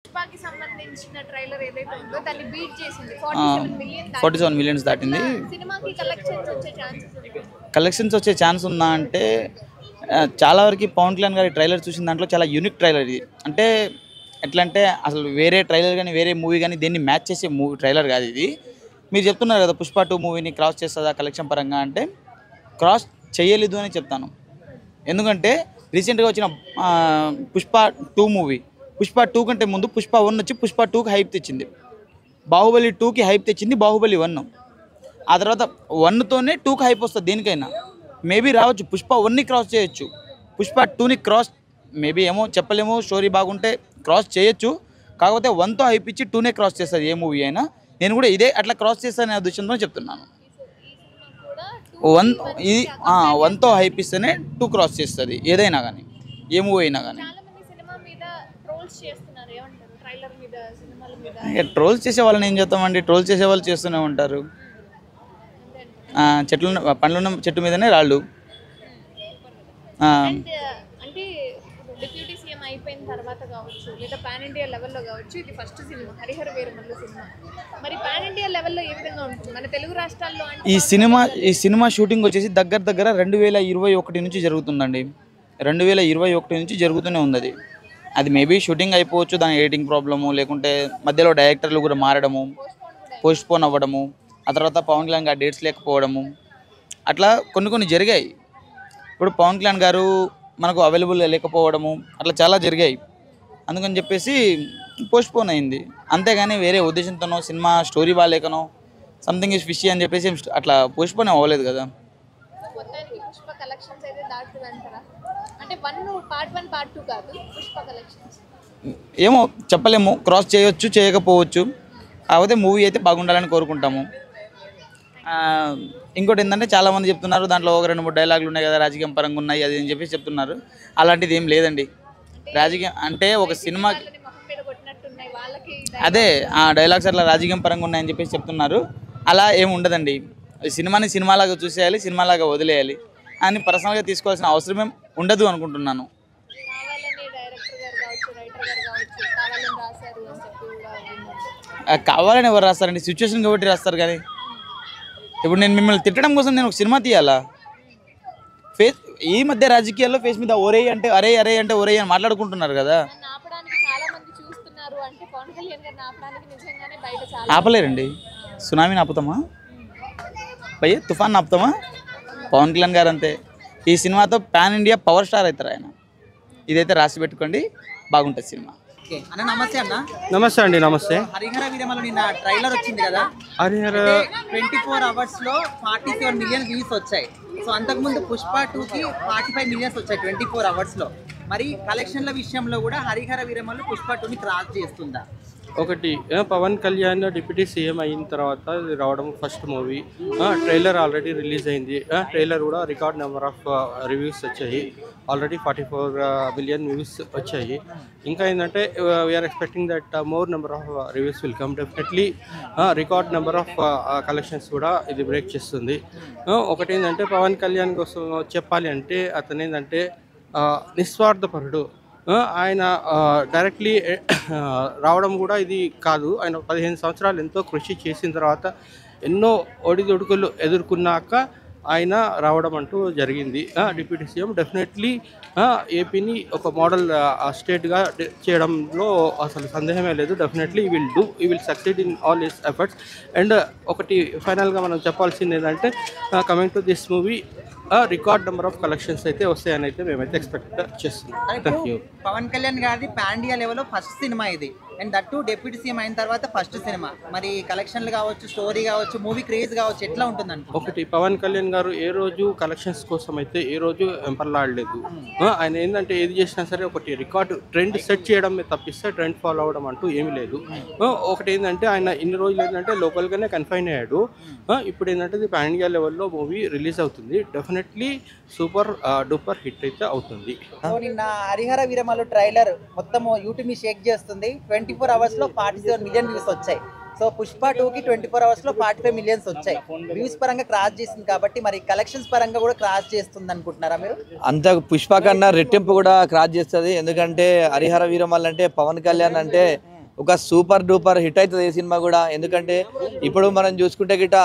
పుష్పకి సంబంధించిన ట్రైలర్ ఏదైతే ఉందో దాన్ని బీట్ చేసింది 47 మిలియన్ 47 మిలియన్స్ దాటింది. సినిమాకి కలెక్షన్స్ వచ్చే ఛాన్స్ ఉందా అంటే చాలా వరకు పవన్ కళ్యాణ్ గారి ట్రైలర్ చూసిన దాంట్లో చాలా యూనిక్ ట్రైలర్ ఇది. అంటే ఎట్లా అంటే అసలు వేరే ట్రైలర్ కానీ వేరే మూవీ కానీ దేన్ని మ్యాచ్ చేసే మూవీ ట్రైలర్ కాదు ఇది. మీరు చెప్తున్నారు కదా పుష్ప 2 మూవీని క్రాస్ చేస్తుందా కలెక్షన్ పరంగా అంటే క్రాస్ చేయలేదు అని చెప్తాను. ఎందుకంటే రీసెంట్గా వచ్చిన పుష్ప 2 మూవీ పుష్ప 2 కంటే ముందు పుష్ప 1 వచ్చి పుష్ప 2కి హైప్ తెచ్చింది. బాహుబలి 2కి హైప్ తెచ్చింది బాహుబలి 1. ఆ తర్వాత 1తోనే 2కి హైప్ వస్తుంది దేనికైనా. మేబీ రావచ్చు పుష్ప 1ని క్రాస్ చేయొచ్చు, పుష్ప 2ని క్రాస్ మేబీ ఏమో చెప్పలేము, స్టోరీ బాగుంటే క్రాస్ చేయొచ్చు. కాకపోతే 1తో హైప్ ఇచ్చి 2నే క్రాస్ చేస్తుంది ఏ మూవీ అయినా. నేను కూడా ఇదే అట్లా క్రాస్ చేస్తాననే ఉద్దేశంతో చెప్తున్నాను. 1తో హైప్ ఇస్తేనే 2 క్రాస్ చేస్తుంది ఏదైనా కానీ ఏ మూవీ అయినా కానీ. ఇక ట్రోల్స్ చేసే వాళ్ళని ఏం చేస్తామండి, ట్రోల్స్ చేసే వాళ్ళు చేస్తూనే ఉంటారు. పండ్లున్న చెట్టు మీదనే రాళ్ళు. అంటే డిప్యూటీ సీఎం అయిపోయిన తర్వాత కావచ్చు లేదా పాన్ ఇండియా లెవెల్లో కావచ్చు ఇది first cinema Harihara Veeramallu cinema. మరి పాన్ ఇండియా లెవెల్లో ఏ విధంగా ఉంటుంది మన తెలుగు రాష్ట్రాల్లో? ఈ సినిమా షూటింగ్ వచ్చేసి దగ్గర 2021 నుంచి జరుగుతుందండి. 2021 నుంచి జరుగుతూనే ఉంది. అది మేబీ షూటింగ్ అయిపోవచ్చు, దాని ఎడిటింగ్ ప్రాబ్లము, లేకుంటే మధ్యలో డైరెక్టర్లు కూడా మారడము, పోస్ట్పోన్ అవ్వడము, ఆ తర్వాత పవన్ కళ్యాణ్ గారు డేట్స్ లేకపోవడము, అట్లా కొన్ని జరిగాయి. ఇప్పుడు పవన్ కళ్యాణ్ గారు మనకు అవైలబుల్ లేకపోవడము అట్లా చాలా జరిగాయి. అందుకని చెప్పేసి పోస్ట్పోన్ అయింది. అంతేగాని వేరే ఉద్దేశంతోనో సినిమా స్టోరీ బాగాలేకనో సంథింగ్ ఇస్ ఫిషీ అని చెప్పేసి అట్లా పోస్ట్పోన్ అవ్వలేదు కదా. ఏమో చెప్పలేము, క్రాస్ చేయొచ్చు చేయకపోవచ్చు. కాకపోతే మూవీ అయితే బాగుండాలని కోరుకుంటాము. ఇంకోటి ఏంటంటే చాలామంది చెప్తున్నారు దాంట్లో ఒక 2-3 డైలాగులు ఉన్నాయి కదా రాజకీయం పరంగా ఉన్నాయి అది అని చెప్పేసి చెప్తున్నారు. అలాంటిది ఏం లేదండి. రాజకీయం అంటే ఒక సినిమా అదే ఆ డైలాగ్స్ అట్లా రాజకీయం పరంగా ఉన్నాయని చెప్పేసి చెప్తున్నారు. అలా ఏమి ఉండదండి. సినిమాని సినిమాలాగా చూసేయాలి, సినిమాలాగా వదిలేయాలి అని పర్సనల్గా తీసుకోవాల్సిన అవసరం ఏం ఉండదు అనుకుంటున్నాను. కావాలని ఎవరు రాస్తారండి, సిచ్యువేషన్ కాబట్టి రాస్తారు. కానీ ఇప్పుడు నేను మిమ్మల్ని తిట్టడం కోసం నేను ఒక సినిమా తీయాలా? ఈ మధ్య రాజకీయాల్లో ఫేస్ మీద ఒరే అంటే అరే అంటే ఒరే అని మాట్లాడుకుంటున్నారు కదా. ఆపలేరండి. సునామీని ఆపుతామా భయ్య, తుఫాన్ ఆపుతామా? పవన్ కళ్యాణ్ గారు అంతే. ఈ సినిమాతో పాన్ ఇండియా పవర్ స్టార్ అవుతారు ఆయన. ఇదైతే రాసి పెట్టుకోండి, బాగుంటుంది సినిమా. అన్న నమస్తే. నమస్తే అండి. నమస్తే. హరిహర వీరమల్లు నిన్న ట్రైలర్ వచ్చింది కదా. హరిహర 24 hours లో 47 మిలియన్ వ్యూస్ వచ్చాయి. సో అంతకుముందు పుష్ప 2కి 45 మిలియన్స్ వచ్చాయి 24 hours లో. మరి కలెక్షన్ల విషయంలో కూడా హరిహర వీరమల్లు పుష్ప 2ని క్రాస్ చేస్తుందా? ఒకటి పవన్ కళ్యాణ్ డిప్యూటీ సీఎం అయిన తర్వాత ఇది రావడం first movie. Trailer already release అయింది. ట్రైలర్ కూడా రికార్డ్ నెంబర్ ఆఫ్ రివ్యూస్ వచ్చాయి. ఆల్రెడీ 44 మిలియన్ వ్యూస్ వచ్చాయి. ఇంకా ఏంటంటే we are expecting that more number of reviews will come. Definitely record number of collections కూడా ఇది బ్రేక్ చేస్తుంది. ఒకటి ఏంటంటే పవన్ కళ్యాణ్ కోసం చెప్పాలి అంటే అతను ఏంటంటే నిస్వార్థపరుడు. ఆయన డైరెక్ట్లీ రావడం కూడా ఇది కాదు. ఆయన 15 సంవత్సరాలు ఎంతో కృషి చేసిన తర్వాత ఎన్నో ఒడిదుడుకులు ఎదుర్కొన్నాక ఆయన రావడం అంటూ జరిగింది. డిప్యూటీ సీఎం డెఫినెట్లీ ఏపీని ఒక మోడల్ స్టేట్గా చేయడంలో అసలు సందేహమే లేదు. డెఫినెట్లీ ఈ will succeed in all his efforts. And ఒకటి ఫైనల్గా మనం చెప్పాల్సింది ఏంటంటే coming to this movie record number of collections అయితే వస్తాయని అయితే మేమైతే ఎక్స్పెక్ట్ చేస్తున్నాం. Thank you. పవన్ కళ్యాణ్ గారిది పాన్ ఇండియా లెవెల్లో ఫస్ట్ సినిమా ఇది. అండ్ దట్టు డిప్యూటీ సీఎం అయిన తర్వాత ఫస్ట్ సినిమా. మరి కలెక్షన్లు కావచ్చు, స్టోరీ కావచ్చు, మూవీ క్రేజ్ కావచ్చు, ఎట్లా ఉంటుందంట? ఒకటి పవన్ కళ్యాణ్ గారు ఏ రోజు కలెక్షన్స్ కోసం అయితే ఏ రోజు ఎంపర్లాడలేదు. ఆయన ఏంటంటే ఏది చేసినా సరే ఒకటి రికార్డు ట్రెండ్ సెట్ చేయడం తప్పిస్తే ట్రెండ్ ఫాలో అవడం అంటూ ఏమీ లేదు. ఒకటి ఏంటంటే ఆయన ఇన్ని రోజులు ఏంటంటే లోకల్గానే కన్ఫైన్ అయ్యాడు. ఇప్పుడు ఏంటంటే ఇది పాన్ ఇండియా లెవెల్లో మూవీ రిలీజ్ అవుతుంది. డెఫినెట్లీ సూపర్ డూపర్ హిట్ అయితే అవుతుంది. నిన్న హరిహర వీరమల్లు ట్రైలర్ మొత్తం యూట్యూబ్ ని షేక్ చేస్తుంది. 24 hours లో 47 మిలియన్ వ్యూస్ వచ్చాయి. సో పుష్ప 2కి 24 hours లో 45 మిలియన్స్ వచ్చాయి. వ్యూస్ పరంగా క్రాస్ చేసింది కాబట్టి మరి కలెక్షన్స్ పరంగా కూడా క్రాస్ చేస్తుంది అనుకుంటున్నారా మీరు? అంత పుష్ప కన్నా రెట్టింపు కూడా క్రాస్ చేస్తుంది. ఎందుకంటే హరిహర వీరమల్లు అంటే పవన్ కళ్యాణ్ అంటే ఒక సూపర్ డూపర్ హిట్ అవుతుంది ఈ సినిమా కూడా. ఎందుకంటే ఇప్పుడు మనం చూసుకుంటే గిట్ట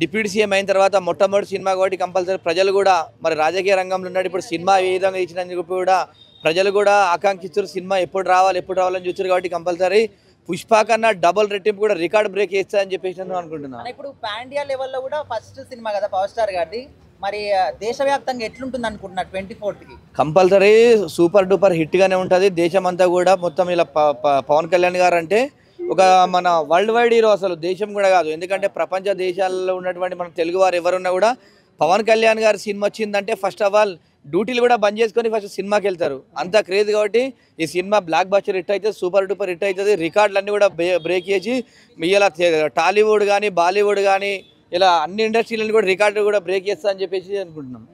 డిప్యూటీ సీఎం అయిన తర్వాత మొట్టమొదటి సినిమా కాబట్టి కంపల్సరీ ప్రజలు కూడా మరి రాజకీయ రంగంలో ఉన్నాడు. ఇప్పుడు సినిమా ఏ విధంగా ఇచ్చినందుకు కూడా ప్రజలు కూడా ఆకాంక్షిస్తారు సినిమా ఎప్పుడు రావాలని చూస్తారు కాబట్టి కంపల్సరీ పుష్ప కన్నా డబుల్ రెట్టింపు కూడా రికార్డ్ బ్రేక్ చేస్తారని చెప్పేసి నేను అనుకుంటున్నాను. ఇప్పుడు పాన్ ఇండియా లెవెల్లో కూడా ఫస్ట్ సినిమా కదా పవర్ స్టార్ గారిది, మరి దేశవ్యాప్తంగా ఎట్లుంటుంది అనుకుంటున్నారు 24కి? కంపల్సరీ సూపర్ డూపర్ హిట్గానే ఉంటుంది. దేశమంతా కూడా మొత్తం ఇలా పవన్ కళ్యాణ్ గారు అంటే ఒక మన వరల్డ్ వైడ్ హీరో, అసలు దేశం కూడా కాదు. ఎందుకంటే ప్రపంచ దేశాల్లో ఉన్నటువంటి మన తెలుగు వారు ఎవరున్నా కూడా పవన్ కళ్యాణ్ గారి సినిమా వచ్చిందంటే ఫస్ట్ ఆఫ్ ఆల్ డ్యూటీలు కూడా బంద్ చేసుకొని ఫస్ట్ సినిమాకి వెళ్తారు. అంత క్రేజ్ కాబట్టి ఈ సినిమా బ్లాక్ బస్టర్ హిట్ అవుతుంది, సూపర్ డూపర్ హిట్ అవుతుంది. రికార్డులన్నీ కూడా బ్రేక్ చేసి ఇలా టాలీవుడ్ కానీ బాలీవుడ్ కానీ ఇలా అన్ని ఇండస్ట్రీలను కూడా రికార్డు కూడా బ్రేక్ చేస్తా అని చెప్పేసి అనుకుంటున్నాం.